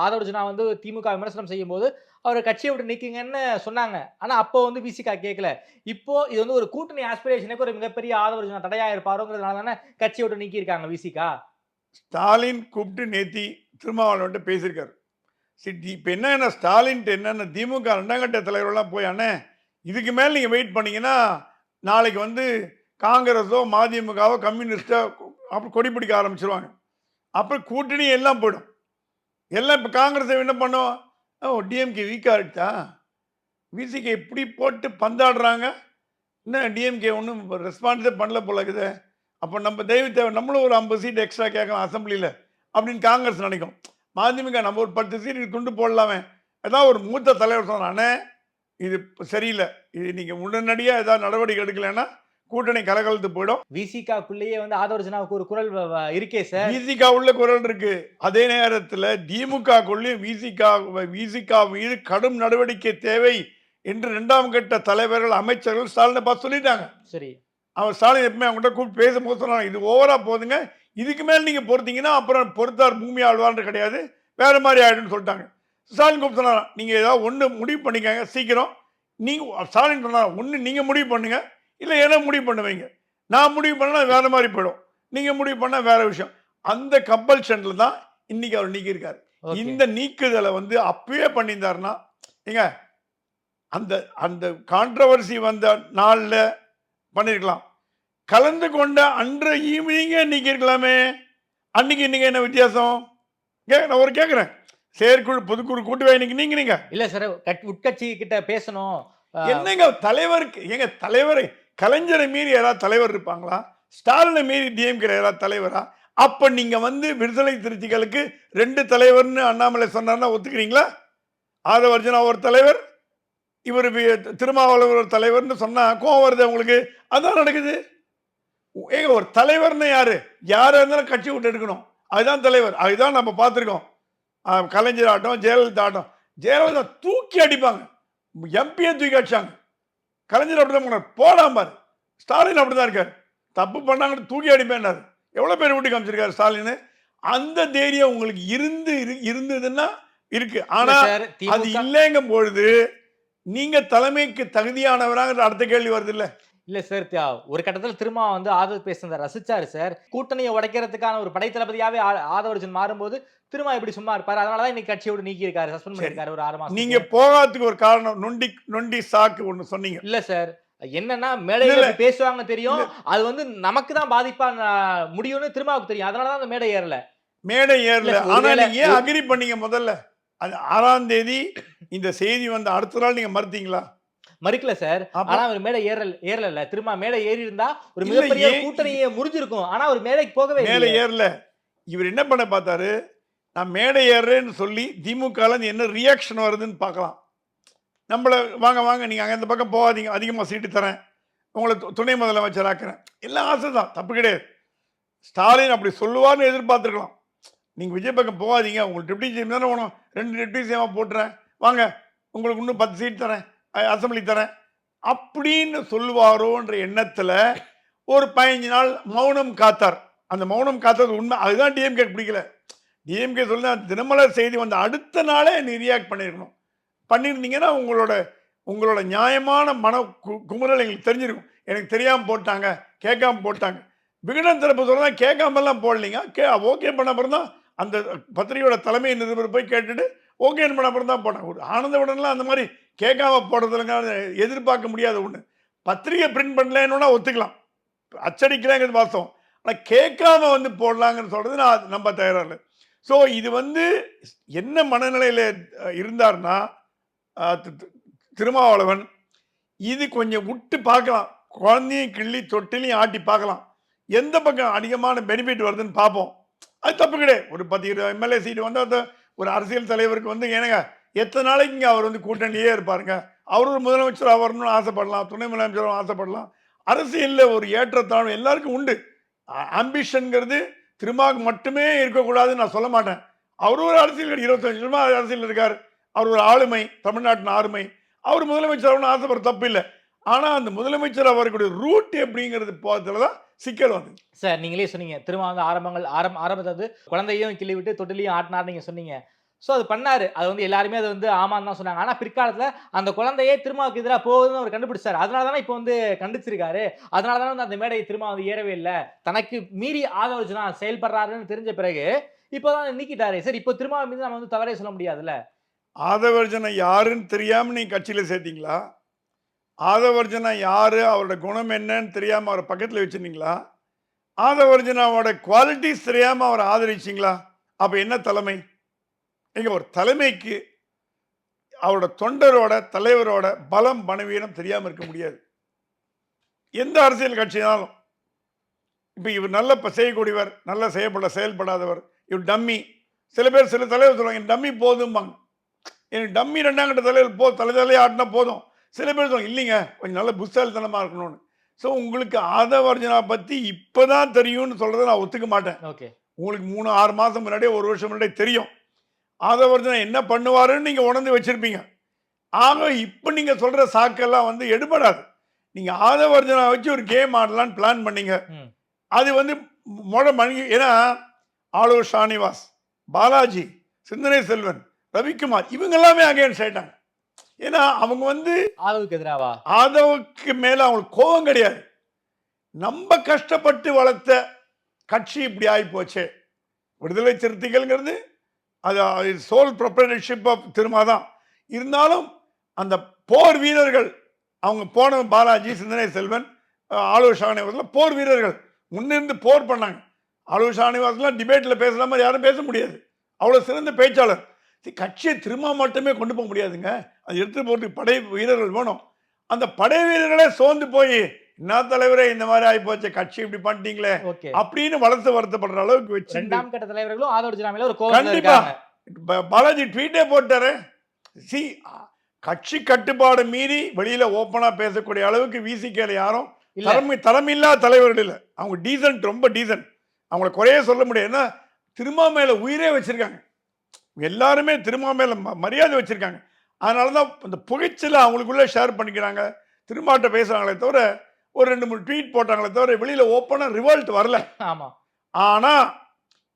ஆதவர்ஜனா திமுக விமர்சனம் செய்யும் போது அவர் கட்சியை விட்டு நீக்கிங்கன்னு சொன்னாங்க. ஆனா அப்போ விசிகா கேட்கல. இப்போ இது ஒரு கூட்டணி ஆஸ்பிரேஷனுக்கு ஒரு மிகப்பெரிய ஆதவர்ஜனா தடையா இருப்பாருங்கிறதுனால தானே கட்சியை விட்டு நீக்கி இருக்காங்க விசிகா. ஸ்டாலின் கூப்பிட்டு நேத்தி திருமாவளவன் பேசியிருக்காரு. சரி, இப்போ என்ன ஸ்டாலின் என்னென்ன திமுக 2ஆம் கட்ட தலைவர்கள்லாம் போய், அண்ணே இதுக்கு மேலே நீங்கள் வெயிட் பண்ணீங்கன்னா நாளைக்கு காங்கிரஸோ மதிமுகவோ கம்யூனிஸ்டோ அப்புறம் கொடி பிடிக்க ஆரம்பிச்சிருவாங்க. அப்புறம் கூட்டணி எல்லாம் போயிடும். எல்லாம் இப்போ காங்கிரஸை என்ன பண்ணுவோம்? டிஎம்கே வீக்காக இருக்கா, விசிகே இப்படி போட்டு பந்தாடுறாங்க, என்ன டிஎம்கே ஒன்றும் ரெஸ்பான்ஸே பண்ணல போல இருக்குது. அப்போ நம்ம தேவை நம்மளும் ஒரு 50 சீட் எக்ஸ்ட்ரா கேட்கலாம் அசம்பிளியில் அப்படின்னு காங்கிரஸ் நினைக்கும். மதிமுக நம்ம ஒரு 10 சீட்டுக்கு துண்டு போடலாமே. ஏதாவது ஒரு மூத்த தலைவர் சொன்னானே, இது சரியில்லை, இது நீங்கள் உடனடியாக ஏதாவது நடவடிக்கை எடுக்கலைன்னா கூட்டணி கலகலத்து போயிடும். விசிகாக்குள்ளேயே ஆதவர்ஜனாவுக்கு ஒரு குரல் இருக்கே சார். விசிகா உள்ள குரல் இருக்கு. அதே நேரத்தில் திமுகக்குள்ளேயும் விசிகா மீது கடும் நடவடிக்கை தேவை என்று 2ஆம் கட்ட தலைவர்கள் அமைச்சர்கள் ஸ்டாலினை பார்த்து சொல்லிட்டாங்க. சரி, அவர் ஸ்டாலின் எப்பவுமே அவங்ககிட்ட கூப்பிட்டு பேசும்போது சொன்னாங்க, இது ஓவரா போதுங்க, இதுக்கு மேல் நீங்கள் பொறுத்தீங்கன்னா அப்புறம் பொறுத்தார் பூமி ஆழ்வார்னு கிடையாது, வேற மாதிரி ஆயிடும்னு சொல்லிட்டாங்க. ஸ்டாலின் கூப்பிட்டு சொன்னாராம், நீங்கள் ஏதாவது ஒன்று முடிவு பண்ணிக்கங்க சீக்கிரம். நீங்கள் ஸ்டாலின் சொன்னார், ஒன்று நீங்கள் முடிவு பண்ணுங்க, இல்லை என்ன முடிவு பண்ணுவீங்க. நான் முடிவு பண்ணால் வேறு மாதிரி போயிடும், நீங்கள் முடிவு பண்ணால் வேறு விஷயம். அந்த கம்பல்ஷனில் தான் இன்றைக்கி அவர் நீக்கியிருக்காரு. இந்த நீக்குதலை வந்து அப்பயே பண்ணியிருந்தாருன்னா ஏங்க அந்த அந்த கான்ட்ரவர்சி வந்த நாளில் பண்ணியிருக்கலாம். கலந்து கொண்ட அன்று ஈவினிங்கே நீக்கியிருக்கலாமே. அன்னைக்கு இன்னைக்கு என்ன வித்தியாசம்? நான் ஒரு கேட்குறேன், செயற்குழு பொதுக்குழு கூட்டுவே இன்னைக்கு நீங்க இல்ல சார், உட்கட்சி கிட்ட பேசணும். என்னங்க தலைவருக்கு, எங்க தலைவரை கலைஞரை மீறி யாராவது தலைவர் இருப்பாங்களா? ஸ்டாலினை மீறி டிஎம்கே யாராவது தலைவரா? அப்ப நீங்க வந்து விடுதலை திருச்சிகளுக்கு 2 தலைவர்னு அண்ணாமலை சொன்னார்னா ஒத்துக்கிறீங்களா? ஆதவர்ஜனா ஒரு தலைவர், இவர் திருமாவளவர் ஒரு தலைவர்னு சொன்னா கோவம் வருது உங்களுக்கு. அதான் நடக்குது. ஏங்க ஒரு தலைவர்னு யாரு? யாரா இருந்தாலும் கட்சி விட்டு எடுக்கணும், அதுதான் தலைவர். அதுதான் நம்ம பார்த்துருக்கோம். கலைஞர் ஆட்டம், ஜெயலலிதா ஆட்டம். ஜெயலலிதா தூக்கி அடிப்பாங்க, எம்பியை தூக்கி அடிச்சாங்க. கலைஞர் அப்படிதான் பண்ணார், போடாம பாரு. ஸ்டாலின் அப்படிதான் இருக்காரு, தப்பு பண்ணாங்கன்னு தூக்கி அடிப்பேன்னாரு. எவ்வளோ பேர் வீட்டுக்கு அமைச்சிருக்காரு ஸ்டாலின். அந்த தைரியம் உங்களுக்கு இருந்ததுன்னா இருக்கு. ஆனா அது இல்லைங்கும் பொழுது நீங்க தலைமைக்கு தகுதியானவராக அடுத்த கேள்வி வருது இல்ல. இல்ல சார், ஒரு கட்டத்தில் திரும்ப வந்து ஆதவ் பேசுனதை ரசிச்சாரு சார். கூட்டணியை உடைக்கிறதுக்கான ஒரு படைத்தளபதியாவே ஆதவர்ஜன் மாறும்போது திரும்ப எப்படி சும்மா இருப்பாரு? அதனாலதான் இன்னைக்கு கட்சியோட நீக்கி இருக்காரு, சஸ்பெண்ட் பண்ணிருக்காரு ஒரு 6 மாசம். நீங்க போகாததுக்கு ஒரு காரணம் நொண்டி சாக்கு ஒண்ணு சொன்னீங்க இல்ல சார். என்னன்னா மேடையில பேசுவாங்க தெரியும், அது வந்து நமக்கு தான் பாதிப்பா முடியும்னு திருமாவுக்கு தெரியும். அதனாலதான் அந்த மேடை ஏறல. ஆனா நீங்க ஏன் அக்ரி பண்ணீங்க? முதல்ல 6ஆம் தேதி இந்த செய்தி வந்து அடுத்த நாள் நீங்க மறுத்தீங்களா? மறுக்கல சார். ஆனா அவர் மேடை ஏறல. திரும்ப மேடை ஏறி இருந்தா ஒரு மிகப்பெரிய கூட்டணியை முறிஞ்சிருக்கும். ஆனா ஒரு மேடைக்கு போகவே மேடை ஏறல. இவர் என்ன பண்ண பார்த்தாரு, நான் மேடை ஏறேன்னு சொல்லி திமுக என்ன ரியாக்ஷன் வருதுன்னு பார்க்கலாம். நம்மளை வாங்க நீங்கள் அங்கே இந்த பக்கம் போகாதீங்க, அதிகமாக சீட்டு தரேன், உங்களை துணை முதலமைச்சர் ஆக்குறேன், எல்லாம் ஆசை தான், தப்பு கிடையாது. ஸ்டாலின் அப்படி சொல்லுவார்னு எதிர்பார்த்துருக்கலாம். நீங்கள் விஜய் பக்கம் போகாதீங்க, உங்களுக்கு டெப்டி சிஎம் தானே வேணும், 2 டெப்டி சிஎம்மாக போட்டுறேன், வாங்க உங்களுக்கு இன்னும் 10 சீட் தரேன், அசம்பிளி தரேன் அப்படின்னு சொல்லுவாரோன்ற எண்ணத்தில் ஒரு 15 நாள் மௌனம் காத்தார். அந்த மௌனம் காத்தது உண்மை. அதுதான் டிஎம்கே பிடிக்கல. டிஎம்கே சொல்லி தினமலர் செய்தி வந்த அடுத்த நாளே நீ ரியாக்ட் பண்ணியிருந்தீங்கன்னா உங்களோட நியாயமான மன குமுறல் எங்களுக்கு தெரிஞ்சிருக்கும். எனக்கு தெரியாமல் போட்டாங்க, கேட்காம போட்டாங்க. விகடன் தரப்பு சொல்ல கேட்காமலாம் போடலீங்க, ஓகே பண்ண அப்புறம் தான் அந்த பத்திரிகையோட தலைமை நிருபர் போய் கேட்டுட்டு ஓகே பண்ண அப்புறம் தான் போட்டாங்க. ஒரு ஆனந்த விடன்லாம் அந்த மாதிரி கேட்காம போடுறதுலங்க எதிர்பார்க்க முடியாத ஒன்று. பத்திரிகை பிரிண்ட் பண்ணலன்னா ஒத்துக்கலாம், அச்சடிக்கலாங்கிறது வாஸ்தவம். ஆனால் கேட்காம வந்து போடலாங்கன்னு சொல்கிறது நான் நம்ப தயாராக இல்லை. ஸோ இது வந்து என்ன மனநிலையில் இருந்தார்னா திருமாவளவன், இது கொஞ்சம் விட்டு பார்க்கலாம், குழந்தையும் கிள்ளி தொட்டிலையும் ஆட்டி பார்க்கலாம், எந்த பக்கம் அதிகமான பெனிஃபிட் வருதுன்னு பார்ப்போம். அது தப்பு கிடையாது. ஒரு 10-20 எம்எல்ஏ சீட்டு வந்து ஒரு அரசியல் தலைவருக்கு வந்து ஏனுங்க எத்தனை நாளைக்கு இங்கே அவர் வந்து கூட்டணியே இருப்பாருங்க. அவர் ஒரு முதலமைச்சராக வரணும்னு ஆசைப்படலாம், துணை முதலமைச்சராக ஆசைப்படலாம். அரசியலில் ஒரு ஏற்றத்தாழ்வு எல்லாருக்கும் உண்டு. ஆம்பிஷன்கிறது திருமாவுக்கு மட்டுமே இருக்கக்கூடாதுன்னு நான் சொல்ல மாட்டேன். அவர் ஒரு அரசியல் 25 வருஷமாக அரசியல் இருக்கார், அவர் ஒரு ஆளுமை, தமிழ்நாட்டின் ஆளுமை, அவர் முதலமைச்சர் ஆசைப்படுற தப்பு இல்லை. ஆனால் அந்த முதலமைச்சர் அவருடைய ரூட் எப்படிங்கிறது போகிறதுல தான் சிக்கல் வந்து. சார் நீங்களே சொன்னீங்க, திரும்ப வந்து ஆரம்பத்தது குழந்தையும் கிள்ளி விட்டு தொட்டிலையும் ஆட்டினார் நீங்க சொன்னீங்க. ஸோ அது பண்ணாரு, அது வந்து எல்லாருமே அது வந்து ஆமான்னு தான் சொன்னாங்க. ஆனால் பிற்காலத்தில் அந்த குழந்தையே திருமாவுக்கு எதிராக போகுதுன்னு அவர் கண்டுபிடிச்சார். அதனால தானே இப்போ வந்து கண்டிச்சிருக்காரு. அதனால தானே வந்து அந்த மேடையை திரும்ப வந்து ஏறவே இல்லை. தனக்கு மீறி ஆதவர்ஜனா செயல்படுறாருன்னு தெரிஞ்ச பிறகு இப்போதான் நீக்கிட்டாரு. சரி, இப்போ திருமாவை மீது நம்ம வந்து தவறே சொல்ல முடியாதுல்ல. ஆதவர்ஜனா யாருன்னு தெரியாமல் நீங்க கட்சியில் சேர்த்தீங்களா? ஆதவர்ஜனா யாரு, அவரோட குணம் என்னன்னு தெரியாமல் அவரை பக்கத்தில் வச்சுருந்தீங்களா? ஆதவர்ஜனாவோட குவாலிட்டிஸ் தெரியாமல் அவரை ஆதரிச்சிங்களா? அப்போ என்ன தலைமை? எங்க ஒரு தலைமைக்கு அவரோட தொண்டரோட தலைவரோட பலம் பணவீனம் தெரியாமல் இருக்க முடியாது. எந்த அரசியல் கட்சினாலும் இப்போ இவர் நல்ல செய்யக்கூடியவர், நல்ல செயல்படாதவர், இவர் டம்மி. சில தலைவர் சொல்லுவாங்க டம்மி போதும்பாங்க. எனக்கு டம்மி 2ஆம் கட்ட தலைவர் தலையை ஆட்டினா போதும். சில பேர் சொல்லுவாங்க இல்லைங்க கொஞ்சம் நல்ல புத்தாலித்தனமாக இருக்கணும்னு. ஸோ உங்களுக்கு ஆதவர்ஜனா பற்றி இப்போ தான் தெரியும்னு சொல்கிறத நான் ஒத்துக்க மாட்டேன். ஓகே, உங்களுக்கு 3-6 மாதம் முன்னாடியே 1 வருஷம் முன்னாடியே தெரியும் ஆதவர்ஜனா என்ன பண்ணுவாருன்னு நீங்கள் உணர்ந்து வச்சுருப்பீங்க. ஆக இப்போ நீங்கள் சொல்கிற சாக்கெல்லாம் வந்து எடுபடாது. நீங்கள் ஆதவர்ஜனா வச்சு ஒரு கேம் ஆடலான்னு பிளான் பண்ணீங்க, அது வந்து ஏன்னா ஆளூர் ஷானிவாஸ், பாலாஜி, சிந்தனை செல்வன், ரவிக்குமார் இவங்க எல்லாமே அகைன்ஸ்ட் ஆயிட்டாங்க. ஏன்னா அவங்க வந்து ஆதவுக்கு எதிராவா? ஆதவுக்கு மேல அவங்களுக்கு கோபம் கிடையாது. நம்ம கஷ்டப்பட்டு வளர்த்த கட்சி இப்படி ஆகி போச்சே. விடுதலை சிறுத்தைகள்ங்கிறது அது சோல் ப்ரொப்ரைட்டர்ஷிப் ஆஃப் திருமா தான். இருந்தாலும் அந்த போர் வீரர்கள் அவங்க போன பாலாஜி, சிந்தனை செல்வன், ஆலூர் ஷானிவாசன் போர் வீரர்கள் முன்னிருந்து போர் பண்ணாங்க. ஆலூர் ஷானிவாசன்லாம் டிபேட்டில் பேசுகிற மாதிரி யாரும் பேச முடியாது. அவ்வளோ சிறந்த பேச்சாளர். கட்சியை திரும்ப மட்டுமே கொண்டு போக முடியாதுங்க. அது எடுத்து போகிறதுக்கு படை வீரர்கள் வேணும். அந்த படை வீரர்களே சோர்ந்து போய் என்ன தலைவரே இந்த மாதிரி ஆகி போச்சு, கட்சி இப்படி பண்ணிட்டீங்களே ஓகே. அப்படின்னு வருத்தப்படுற அளவுக்கு வச்சு இரண்டாம் கட்ட தலைவர்களும் ஆதவ அர்ஜுனா மேல ஒரு கோபம் கண்டிப்பா இருக்காங்க. பாலாஜி ட்வீட்டே போட்டாரு. சி கட்சி கட்டுப்பாடு மீறி வெளியில ஓப்பனா பேசக்கூடிய அளவுக்கு விசிகேல யாரும் இல்ல. தரமில்லாத தலைவர்கள் இல்லை. அவங்க டீசன்ட், ரொம்ப டீசன்ட். அவங்கள குறையே சொல்ல முடியாது. ஏன்னா திருமா மேல உயிரே வச்சிருக்காங்க. எல்லாருமே திருமா மேல மரியாதை வச்சிருக்காங்க. அதனாலதான் இந்த புகைச்சல அவங்களுக்குள்ள ஷேர் பண்ணிக்கிறாங்க, திருமாட்ட பேசுறாங்களே தவிர ஒரு 2-3 ட்வீட் போட்டாங்களே தவிர வெளியில ஓப்பனா ரிவால்ட் வரல. ஆமா. ஆனா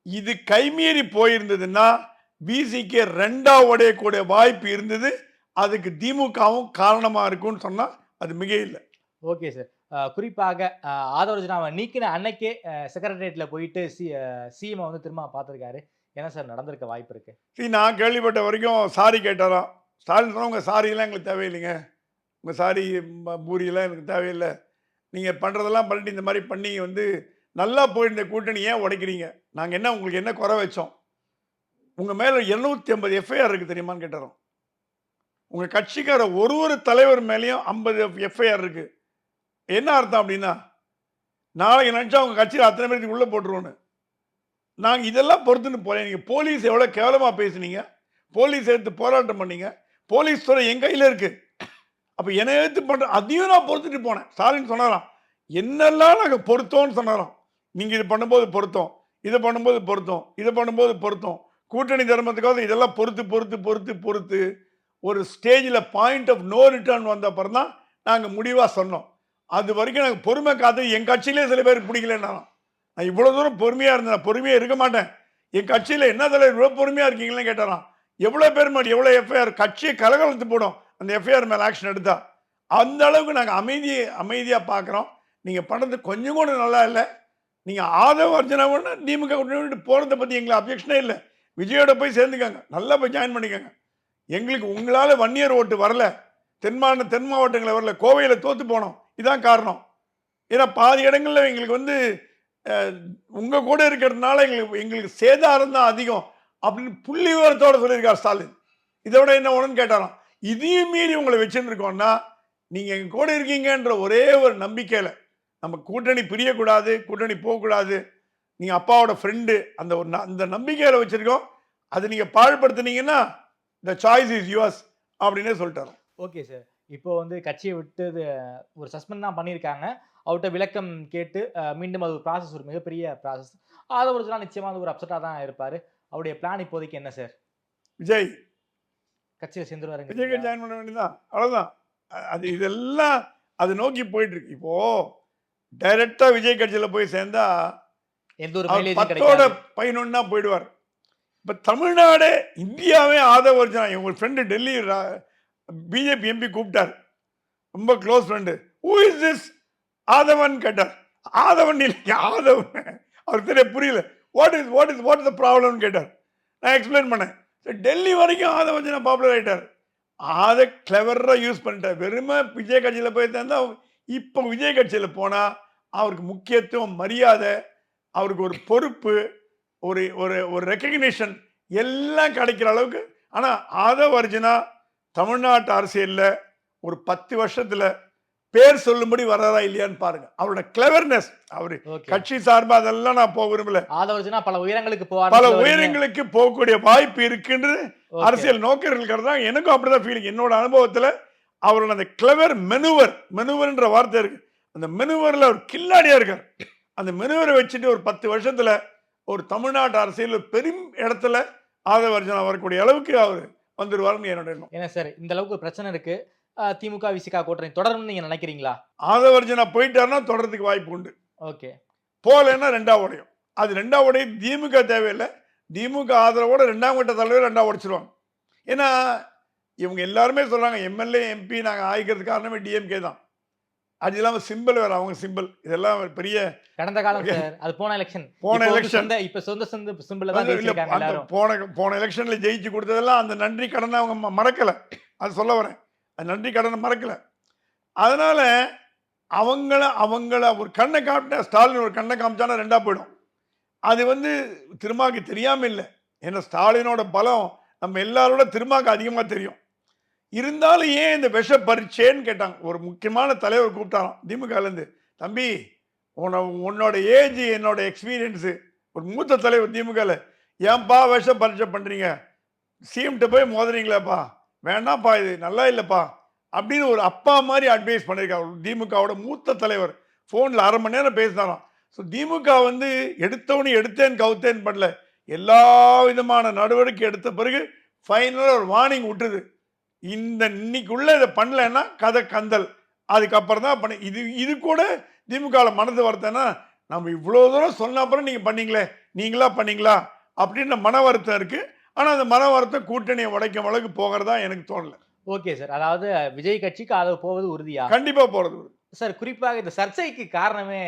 இது கைமீறி போயிருந்ததுன்னா பிசிகே 2ஆவது உடையக்கூடிய வாய்ப்பு இருந்தது. அதுக்கு திமுகவும் காரணமா இருக்கும்னு சொன்னா அது மிக இல்லை. Okay sir. குறிப்பாக ஆதவ அர்ஜுனாவை நீக்கின அன்னைக்கே செக்ரட்டரியேட்ல போயிட்டு சிஎம் வந்து திரும்ப பார்த்திருக்காரு. என்ன சார் நடந்திருக்க வாய்ப்பு இருக்கு? நான் கேள்விப்பட்ட வரைக்கும் சாரி கேட்டாராம். ஸ்டாலின் சொன்னா உங்க சாரியெல்லாம் எங்களுக்கு தேவையில்லைங்க, உங்க சாரி பூரியெல்லாம் எனக்கு தேவையில்லை, நீங்க பண்றதெல்லாம் பண்ணிட்டு இந்த மாதிரி பண்ணி வந்து நல்லா போயிருந்த கூட்டணி ஏன் உடைக்கிறீங்க, நாங்க என்ன உங்களுக்கு என்ன குறை வச்சோம், உங்க மேல 250 எஃப்ஐஆர் இருக்கு தெரியுமான்னு கேட்டாரோம். உங்க கட்சிக்கார ஒரு தலைவர் மேலேயும் 50 எஃப்ஐஆர் இருக்கு. என்ன அர்த்தம் அப்படின்னா நாளைக்கு நினைச்சா உங்க கட்சியில் அத்தனை பேருக்கு உள்ள போட்டுருவோன்னு. நாங்க இதெல்லாம் பொறுத்துன்னு போறேன். நீங்க போலீஸ் எவ்வளவு கேவலமா பேசுனீங்க, போலீஸ் எடுத்து போராட்டம் பண்ணீங்க, போலீஸ் துறை என் கையில இருக்கு, அப்ப என்ன எடுத்து பண்ற அதையும் நான் பொறுத்துட்டு போனேன். ஸ்டாலின் சொன்னாராம் என்னெல்லாம் நாங்க பொறுத்தோம்னு சொன்னாராம். நீங்க இது பண்ணும்போது பொருத்தம், இதை பண்ணும்போது பொருத்தம், இதை பண்ணும்போது பொருத்தம், கூட்டணி தர்மத்துக்காக இதெல்லாம் பொறுத்து பொறுத்து பொறுத்து பொறுத்து ஒரு ஸ்டேஜில் பாயிண்ட் ஆஃப் நோ ரிட்டர்ன் வந்த அப்புறம் தான் நாங்கள் முடிவாக சொன்னோம். அது வரைக்கும் நாங்கள் பொறுமை காத்து என் கட்சியிலே சில பேர் பிடிக்கலன்னா நான் இவ்வளோ தூரம் பொறுமையாக இருந்தேன், பொறுமையாக இருக்க மாட்டேன். என் கட்சியில் என்ன தலைவர் இவ்வளோ பொறுமையாக இருக்கீங்களே கேட்டாராம். எவ்வளோ பேர் மேலே எவ்வளோ எஃப்ஐஆர், கட்சியை கலகலத்து போடும் அந்த எஃப்ஐஆர் மேலே ஆக்ஷன் எடுத்தா. அந்த அளவுக்கு நாங்கள் அமைதியாக பார்க்குறோம். நீங்கள் பண்ணுறது கொஞ்சம் கூட நல்லா இல்லை. நீங்கள் ஆதவ அர்ஜுனாவோட திமுக கூட்டணி போகிறத பற்றி எங்களுக்கு அப்ஜெக்ஷனே இல்லை. விஜயோட போய் சேர்ந்துக்காங்க, நல்லா போய் ஜாயின் பண்ணிக்கோங்க. எங்களுக்கு உங்களால் வன்னியர் ஓட்டு வரல, தென் மாவட்டங்களில் வரல, கோவையில் தோற்று போனோம், இதான் காரணம். ஏன்னா பாதி இடங்களில் எங்களுக்கு வந்து உங்கள் கூட இருக்கிறதுனால எங்களுக்கு சேதாரம் தான் அதிகம் அப்படின்னு புள்ளி விவரத்தோடு சொல்லியிருக்கார் ஸ்டாலின். இதை விட என்ன ஒன்றுன்னு கேட்டாராம். இதையும் மீறி உங்களை வச்சுன்னு இருக்கோம்னா நீங்கள் எங்கள் கூட இருக்கீங்கன்ற ஒரே ஒரு நம்பிக்கையில் நம்ம கூட்டணி பிரியக்கூடாது, கூட்டணி போகக்கூடாது, நீங்கள் அப்பாவோட ஃப்ரெண்டு அந்த நம்பிக்கையில் வச்சுருக்கோம். அது நீங்கள் பாழ்படுத்துனீங்கன்னா the choice is yours அப்படின்னே சொல்லிட்டாரு. Okay sir. இப்போ வந்து கட்சியை விட்டு ஒரு சஸ்பெண்ட் தான் பண்ணியிருக்காங்க. அவர்கிட்ட விளக்கம் கேட்டு மீண்டும் அது ஒரு ப்ராசஸ், ஒரு மிகப்பெரிய ப்ராசஸ். ஆதவ அர்ஜுனா நிச்சயமா ஒரு அப்செட்டாக தான் இருப்பார். அவருடைய பிளான் இப்போதைக்கு என்ன சார்? விஜய் கட்சியில் சேர்ந்துருவாருங்க. விஜய் ஜாயின் பண்ண வேண்டியதான், அவ்வளோதான். அது இதெல்லாம் அது நோக்கி போயிட்டு இருக்கு. இப்போ டைரக்டா விஜய் கட்சியில் போய் சேர்ந்தா எந்த ஒரு 10 போயிடுவார். இப்போ தமிழ்நாடு இந்தியாவே ஆதவ அர்ஜுனா எங்கள் ஃப்ரெண்டு டெல்லி பிஜேபி எம்பி கூப்பிட்டார், ரொம்ப close friend. Who is this Aadhavan கேட்டார். ஆதவன் இல்லை, ஆதவன். அவருக்கு தெரிய புரியல. வாட் இஸ் த ப்ராப்ளம்னு கேட்டார். நான் எக்ஸ்பிளைன் பண்ணேன். டெல்லி வரைக்கும் ஆதவ அர்ஜுனா பாப்புலர் ஆகிட்டார். அதை கிளவராக யூஸ் பண்ணிட்டார். வெறுமை விஜய் கட்சியில் போய் தந்தா இப்போ விஜய் கட்சியில் போனால் அவருக்கு முக்கியத்துவம், மரியாதை, அவருக்கு ஒரு பொறுப்பு, ஒரு ஒரு ரெக்கக்னிஷன் எல்லாம் கிடைக்கிற அளவுக்கு. ஆனால் ஆதவ அர்ஜுனா தமிழ்நாட்டு அரசியலில் ஒரு 10 வருஷத்தில் பேர் சொல்லும்படி வர்றதா இல்லையான்னு பாருங்க. அவரோட கிளவர்னஸ், அவரு கட்சி சார்பாக அதெல்லாம் நான் போக விரும்பல. ஆதவ அர்ஜுனா பல உயரங்களுக்கு போகக்கூடிய வாய்ப்பு இருக்குன்றது அரசியல் நோக்கர்கள் தான். எனக்கும் அப்படிதான் ஃபீலிங். என்னோட அனுபவத்தில் அவரோட அந்த கிளவர் மெனுவர்ன்ற வார்த்தை இருக்கு. அந்த மெனுவரில் அவர் கில்லாடியா இருக்கார். அந்த மெனுவரை வச்சுட்டு ஒரு 10 வருஷத்துல ஒரு தமிழ்நாட்டு அரசியல் பெரும் இடத்துல ஆதவ அர்ஜுனா வரக்கூடிய அளவுக்கு அவர் வந்துருவாருன்னு என்னோட எண்ணம். ஏன்னா சார் இந்த அளவுக்கு ஒரு பிரச்சனை இருக்கு, திமுக விசிகா கூட்டணி தொடரும்னு நீங்க நினைக்கிறீங்களா? ஆதவ அர்ஜுனா போயிட்டாருன்னா தொடர்றதுக்கு வாய்ப்பு உண்டு. ஓகே. போகலன்னா 2ஆவது உடையும். அது 2ஆவது உடைய திமுக தேவையில்லை. திமுக ஆதரவோட 2ஆம் கட்ட தலைவர் 2ஆவது உடைச்சிருவாங்க. ஏன்னா இவங்க எல்லாருமே சொல்றாங்க எம்எல்ஏ எம்பி நாங்கள் ஆகிக்கிறதுக்கு காரணமே டிஎம்கே தான். அது இல்லாமல் சிம்பிள் வேற, அவங்க சிம்பிள் இதெல்லாம் ஒரு பெரிய கடந்த காலம் சார், அது போன எலெக்ஷன். போன election. இப்ப சொந்த சிம்பிள் தான் இல்ல ஜெயிச்சிருக்காங்க அந்த எல்லாரும். போன எலெக்ஷன்ல ஜெயிச்சு கொடுத்ததெல்லாம் அந்த நன்றி கடனை அவங்க மறக்கல. அது சொல்ல வரேன். அந்த நன்றி கடனை மறக்கல. அதனால அவங்கள ஒரு கண்ணை காட்டின ஸ்டாலின் ஒரு கண்ணை காமிச்சானா ரெண்டா போயிடும். அது வந்து திருமாக்கு தெரியாம இல்லை. ஏன்னா ஸ்டாலினோட பலம் நம்ம எல்லாரோட திருமாக்கு அதிகமாக தெரியும். இருந்தாலும் ஏன் இந்த விஷ பரீட்சைன்னு கேட்டாங்க. ஒரு முக்கியமான தலைவர் கூப்பிட்டாராம் திமுகலேருந்து. தம்பி உன்னோட ஏஜ் என்னோட எக்ஸ்பீரியன்ஸு, ஒரு மூத்த தலைவர் திமுகவில், ஏன்பா விஷ பரீட்சை பண்ணுறீங்க, சிஎம்கிட்ட போய் மோதுறீங்களாப்பா, வேண்டாம்ப்பா இது நல்லா இல்லைப்பா அப்படின்னு ஒரு அப்பா மாதிரி அட்வைஸ் பண்ணியிருக்காரு. திமுகவோட மூத்த தலைவர் ஃபோனில் 1/2 மணி நேரம் பேசினாராம். ஸோ திமுக வந்து எடுத்தவனே எடுத்தேன் கவுத்தேன் பண்ணல, எல்லா விதமான நடவடிக்கை எடுத்த பிறகு ஃபைனலாக ஒரு வார்னிங் விட்டுது. இன்னைக்குள்ள இதை பண்ணலைன்னா கதை கந்தல். அதுக்கப்புறம் தான் பண்ண இது கூட திமுகவில் மனது வருத்தம்னா, நம்ம இவ்வளோ தூரம் சொன்ன அப்புறம் நீங்கள் பண்ணீங்களே, நீங்களா பண்ணீங்களா அப்படின்னு மன வருத்தம் இருக்குது. ஆனால் அந்த மன வருத்தம் கூட்டணியை உடைக்கும் அளவுக்கு போகிறதா எனக்கு தோணலை. ஓகே சார், அதாவது விஜய் கட்சிக்கு அது போவது உறுதியா? கண்டிப்பாக போகிறது சார். குறிப்பாக இந்த சர்ச்சைக்கு காரணமே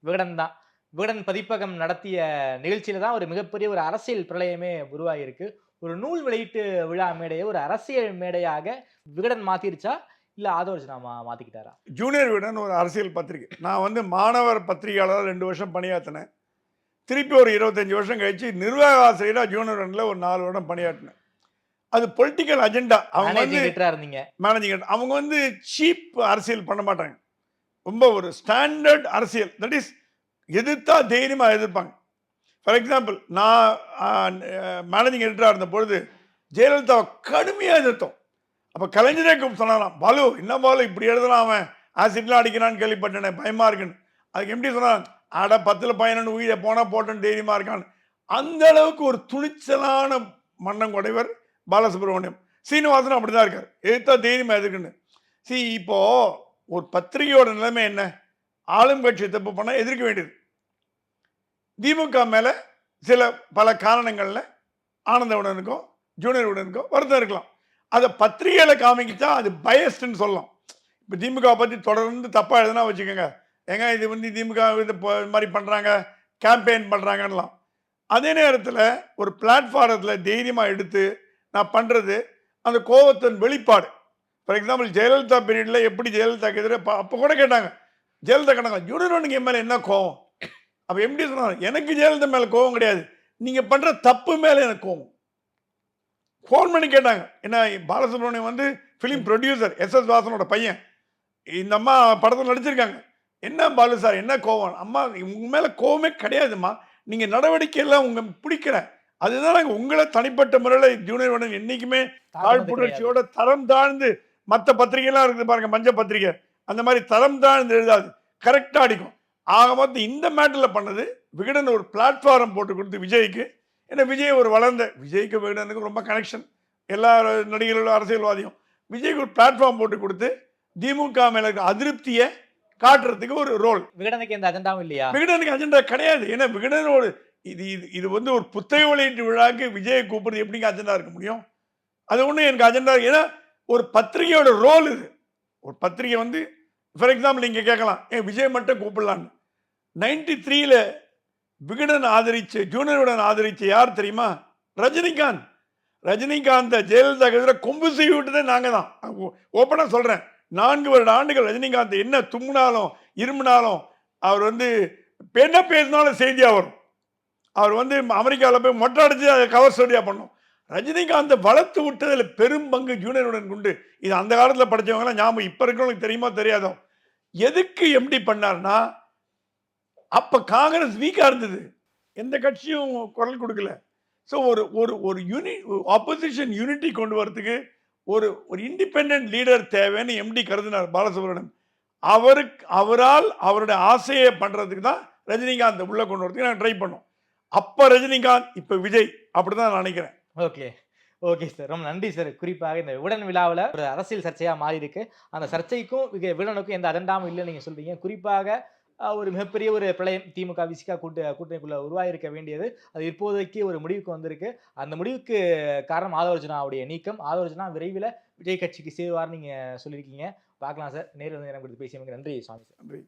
விகடன் தான். விகடன் பதிப்பகம் நடத்திய நிகழ்ச்சியில தான் ஒரு மிகப்பெரிய ஒரு அரசியல் பிரளயமே உருவாகியிருக்கு. ஒரு நூல் வெளியீட்டு விழா மேடையை ஒரு அரசியல் மேடையாக விகடன் மாத்திருச்சா, இல்ல ஆதவர்ஜுனா மாத்திக்கிட்டாரா? ஜூனியர் விகடன் ஒரு அரசியல் பத்திரிகை. நான் வந்து மாணவர் பத்திரிகையாளர் 2 வருஷம் பணியாற்றினேன். திருப்பி ஒரு 25 வருஷம் கழிச்சு நிர்வாக ஆசிரியராக ஜூனியர் விகடனில் ஒரு 4 வருடம் பணியாற்றினேன். அது பொலிட்டிக்கல் அஜெண்டா. அவங்க வந்து மேனேஜிங், அவங்க வந்து சீப் அரசியல் பண்ண மாட்டாங்க. ரொம்ப ஒரு ஸ்டாண்டர்ட் அரசியல், தட் இஸ் எதிர்த்தா தைரியமாக எதிர்ப்பாங்க. ஃபார் எக்ஸாம்பிள், நான் மேனேஜிங் எடிட்டராக இருந்த பொழுது ஜெயலலிதாவை கடுமையாக எதிர்த்தோம். அப்போ கலைஞரே கூப்பிட்டு சொன்னாராம், பாலு என்ன பாலு இப்படி எழுதலாம், அவன் ஆசிட்லாம் அடிக்கிறான்னு கேள்விப்பட்டேனே, பயமாக இருக்குன்னு. அதுக்கு எப்படி சொன்னாங்க, அட 10ல் 11 உயிரை போனால் போட்டேன்னு தைரியமாக இருக்கான்னு. அந்த அளவுக்கு ஒரு துணிச்சலான மன்னம் கொடைவர் பாலசுப்ரமணியம். சீனிவாசனும் அப்படி தான் இருக்கார், எதிர்த்தா தைரியமாக எதுக்குன்னு. இப்போ ஒரு பத்திரிகையோட நிலைமை என்ன, ஆளும் கட்சி தப்பு பண்ணால் எதிர்க்க வேண்டியது. திமுக மேலே பல காரணங்களில் ஆனந்தவுடனுக்கோ ஜூனியர் உடனுக்கோ வருத்தம் இருக்கலாம். அதை பத்திரிகையில் காமிக்கிச்சா அது பயஸ்டுன்னு சொல்லலாம். இப்போ திமுக பற்றி தொடர்ந்து தப்பாக எழுதுனா வச்சுக்கோங்க, ஏங்க இது வந்து திமுக இது மாதிரி பண்ணுறாங்க, கேம்பெயின் பண்ணுறாங்கன்னலாம். அதே நேரத்தில் ஒரு பிளாட்ஃபாரத்தில் தைரியமாக எடுத்து நான் பண்ணுறது அந்த கோபத்தின் வெளிப்பாடு. ஃபார் எக்ஸாம்பிள், ஜெயலலிதா பீரியடில் எப்படி ஜெயலலிதாக்கு எதிராக அப்போ கூட கேட்டாங்க, ஜெயலலிதா கணக்கா ஜூனியர் என் மேலே என்ன கோவம்? அப்போ எப்படி சொன்னாங்க, எனக்கு ஜெயலலிதா மேலே கோவம் கிடையாது, நீங்கள் பண்ணுற தப்பு மேலே எனக்கு கோவம். ஃபோன் பண்ணி கேட்டாங்க. ஏன்னா பாலசுப்ரமணியம் வந்து ஃபிலிம் ப்ரொடியூசர், எஸ்எஸ் வாசனோட பையன். இந்த அம்மா படத்தில் நடிச்சிருக்காங்க. என்ன பாலு சார் என்ன கோவம்? அம்மா உங்கள் மேலே கோவமே கிடையாதுமா, நீங்கள் நடவடிக்கையெல்லாம் உங்கள் பிடிக்கல, அதுதான் நாங்கள் உங்களை தனிப்பட்ட முறையில் ஜூனியர் உடன் என்றைக்குமே காழ்ப்புணர்ச்சியோட தரம் தாழ்ந்து, மற்ற பத்திரிகைலாம் இருக்குது பாருங்க, மஞ்ச பத்திரிகை, அந்த மாதிரி தரம் தாழ்ந்து எழுதாது, கரெக்டாக அடிக்கும். ஆக மொத்தம் இந்த மேட்டரில் பண்ணது விகடன் ஒரு பிளாட்ஃபார்ம் போட்டு கொடுத்து விஜய்க்கு. ஏன்னா விஜய் ஒரு வளர்ந்த, விஜய்க்கு விகடனுக்கு ரொம்ப கனெக்ஷன், எல்லா நடிகர்களும் அரசியல்வாதியும். விஜய்க்கு ஒரு பிளாட்ஃபார்ம் போட்டு கொடுத்து திமுக மேல அதிருப்தியை காட்டுறதுக்கு ஒரு ரோல். விகடனுக்கு எந்த அஜெண்டாவும் இல்லையா? விகடனுக்கு அஜெண்டா கிடையாது. ஏன்னா விகடனோட இது வந்து ஒரு புத்தக வெளியீட்டு விழாக்கு விஜயை கூப்பிடுறது எப்படிங்க அஜெண்டா இருக்க முடியும்? அது ஒன்றும் எனக்கு அஜெண்டா. ஏன்னா ஒரு பத்திரிகையோட ரோல் இது. ஒரு பத்திரிகை வந்து ஃபார் எக்ஸாம்பிள் நீங்கள் கேட்கலாம், ஏன் விஜய் மட்டும் கூப்பிடலான்னு. 93ல் விகடன் ஆதரிச்சு ஜூனியர் விகடன் ஆதரிச்சு யார் தெரியுமா? ரஜினிகாந்த். ரஜினிகாந்தை ஜெயலலிதா எதிராக கொம்பு செய்ய விட்டதே நாங்கள் தான். ஓப்பனாக சொல்கிறேன், 4 வருட ஆண்டுகள் ரஜினிகாந்த் என்ன தும்முனாலும் இருமுனாலும் அவர் வந்து என்ன பேசினாலும் செய்தியாக வரும். அவர் வந்து அமெரிக்காவில் போய் மொட்டை அடிச்சு அதை கவர் ஸ்டோரியாக பண்ணோம். ரஜினிகாந்தை வளர்த்து விட்டதில் பெரும் பங்கு ஜூனியருடன் உண்டு. இது அந்த காலத்தில் படித்தவங்களாம் ஞாபகம், இப்போ இருக்கிறவங்களுக்கு தெரியுமா தெரியாதோ. எதுக்கு எம்டி பண்ணார்னா, அப்போ காங்கிரஸ் வீக்காக இருந்தது, எந்த கட்சியும் குரல் கொடுக்கல. ஸோ ஒரு ஆப்போசிஷன் யூனிட்டி கொண்டு வரதுக்கு ஒரு இண்டிபெண்ட் லீடர் தேவைன்னு எம்டி கருதினார் பாலசுப்ரமணியம். அவரால் அவருடைய ஆசையை பண்ணுறதுக்கு தான் ரஜினிகாந்த் உள்ளே கொண்டு வரதுக்கு நாங்கள் ட்ரை பண்ணோம். அப்போ ரஜினிகாந்த், இப்போ விஜய், அப்படி தான் நான் நினைக்கிறேன். ஓகே சார், ரொம்ப நன்றி சார். குறிப்பாக இந்த விகடன் விழாவில் ஒரு அரசியல் சர்ச்சையாக மாறி இருக்கு. அந்த சர்ச்சைக்கும் விகடனுக்கும் எந்த அஜெண்டாவும் இல்லைன்னு நீங்கள் சொல்றீங்க. குறிப்பாக ஒரு மிகப்பெரிய ஒரு பிரளயம் திமுக விசிகா கூட்டணிக்குள்ள உருவாயிருக்க வேண்டியது அது இப்போதைக்கு ஒரு முடிவுக்கு வந்திருக்கு. அந்த முடிவுக்கு காரணம் ஆதவர்ஜுனாவுடைய நீக்கம். ஆதவர்ஜுனா விரைவில் விஜய் கட்சிக்கு சேருவார்னு நீங்க சொல்லியிருக்கீங்க. பார்க்கலாம் சார். நேரில் வந்து எனக்கு கொடுத்து பேசியமைக்கு நன்றி சுவாமி சார். நன்றி.